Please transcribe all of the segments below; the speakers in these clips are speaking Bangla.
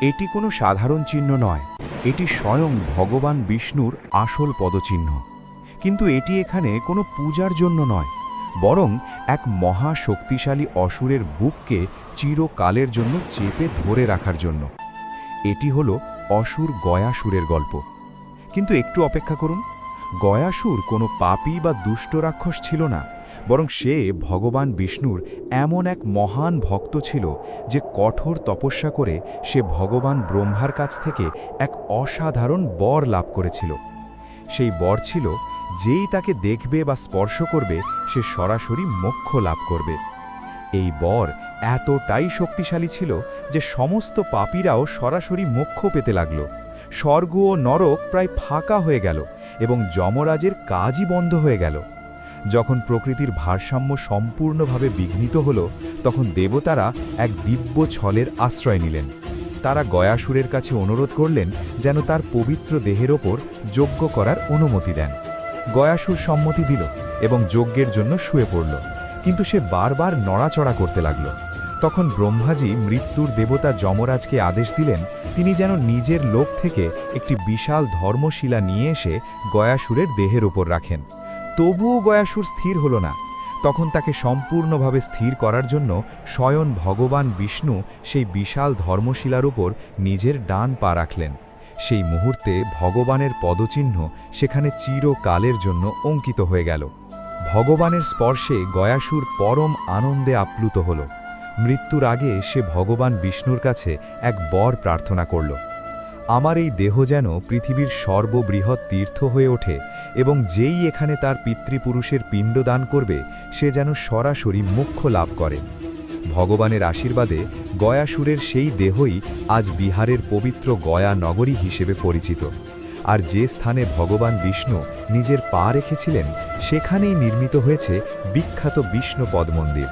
এটি কোনো সাধারণ চিহ্ন নয়, এটি স্বয়ং ভগবান বিষ্ণুর আসল পদচিহ্ন। কিন্তু এটি এখানে কোনো পূজার জন্য নয়, বরং এক মহা শক্তিশালী অসুরের বুককে চিরকালের জন্য চেপে ধরে রাখার জন্য। এটি হলো অসুর গয়াসুরের গল্প। কিন্তু একটু অপেক্ষা করুন, গয়াসুর কোনো পাপী বা দুষ্ট রাক্ষস ছিল না, বরং সে ভগবান বিষ্ণুর এমন এক মহান ভক্ত ছিল যে কঠোর তপস্যা করে সে ভগবান ব্রহ্মার কাছ থেকে এক অসাধারণ বর লাভ করেছিল। সেই বর ছিল, যেই তাকে দেখবে বা স্পর্শ করবে সে সরাসরি মোক্ষ লাভ করবে। এই বর এতটাই শক্তিশালী ছিল যে সমস্ত পাপীরাও সরাসরি মোক্ষ পেতে লাগল। স্বর্গ ও নরক প্রায় ফাঁকা হয়ে গেল এবং যমরাজের কাজই বন্ধ হয়ে গেল। যখন প্রকৃতির ভারসাম্য সম্পূর্ণভাবে বিঘ্নিত হল, তখন দেবতারা এক দিব্য ছলের আশ্রয় নিলেন। তারা গয়াসুরের কাছে অনুরোধ করলেন যেন তার পবিত্র দেহের ওপর যজ্ঞ করার অনুমতি দেন। গয়াসুর সম্মতি দিল এবং যজ্ঞের জন্য শুয়ে পড়ল, কিন্তু সে বারবার নড়াচড়া করতে লাগল। তখন ব্রহ্মাজি মৃত্যুর দেবতা যমরাজকে আদেশ দিলেন তিনি যেন নিজের লোক থেকে একটি বিশাল ধর্মশিলা নিয়ে এসে গয়াসুরের দেহের ওপর রাখেন। তবুও গয়াসুর স্থির হল না। তখন তাকে সম্পূর্ণভাবে স্থির করার জন্য স্বয়ং ভগবান বিষ্ণু সেই বিশাল ধর্মশিলার উপর নিজের ডান পা রাখলেন। সেই মুহূর্তে ভগবানের পদচিহ্ন সেখানে চিরকালের জন্য অঙ্কিত হয়ে গেল। ভগবানের স্পর্শে গয়াসুর পরম আনন্দে আপ্লুত হল। মৃত্যুর আগে সে ভগবান বিষ্ণুর কাছে এক বর প্রার্থনা করল, আমার এই দেহ যেন পৃথিবীর সর্ববৃহৎ তীর্থ হয়ে ওঠে এবং যেই এখানে তার পিতৃপুরুষের পিণ্ড দান করবে সে যেন সরাসরি মোক্ষ লাভ করে। ভগবানের আশীর্বাদে গয়াসুরের সেই দেহই আজ বিহারের পবিত্র গয়া নগরী হিসেবে পরিচিত। আর যে স্থানে ভগবান বিষ্ণু নিজের পা রেখেছিলেন সেখানেই নির্মিত হয়েছে বিখ্যাত বিষ্ণুপদ মন্দির।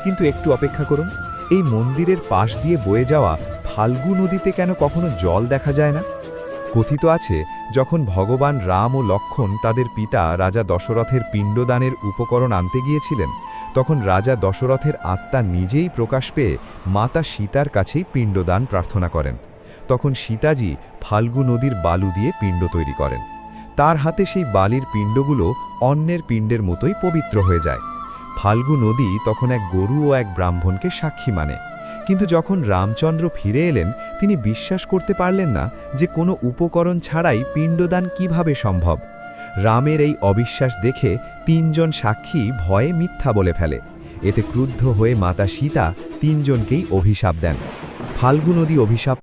কিন্তু একটু অপেক্ষা করুন, এই মন্দিরের পাশ দিয়ে বয়ে যাওয়া ফাল্গু নদীতে কেন কখনো জল দেখা যায় না? কথিত আছে, যখন ভগবান রাম ও লক্ষ্মণ তাদের পিতা রাজা দশরথের পিণ্ডদানের উপকরণ আনতে গিয়েছিলেন, তখন রাজা দশরথের আত্মা নিজেই প্রকাশ পেয়ে মাতা সীতার কাছেই পিণ্ডদান প্রার্থনা করেন। তখন সীতাজি ফাল্গু নদীর বালু দিয়ে পিণ্ড তৈরি করেন। তার হাতে সেই বালির পিণ্ডগুলো অন্যের পিণ্ডের মতোই পবিত্র হয়ে যায়। ফাল্গু নদী তখন এক গরু ও এক ব্রাহ্মণকে সাক্ষী মানে। কিন্তু যখন রামচন্দ্র ফিরে এলেন তিনি বিশ্বাস করতে পারলেন না যে কোনো উপকরণ ছাড়াই পিণ্ডদান কিভাবে সম্ভব। রামের এই অবিশ্বাস দেখে তিনজন সাক্ষী ভয়ে মিথ্যা বলে ফেলে। এতে ক্রুদ্ধ হয়ে মাতা সীতা তিনজনকেই অভিশাপ দেন। ফাল্গু নদী অভিশাপ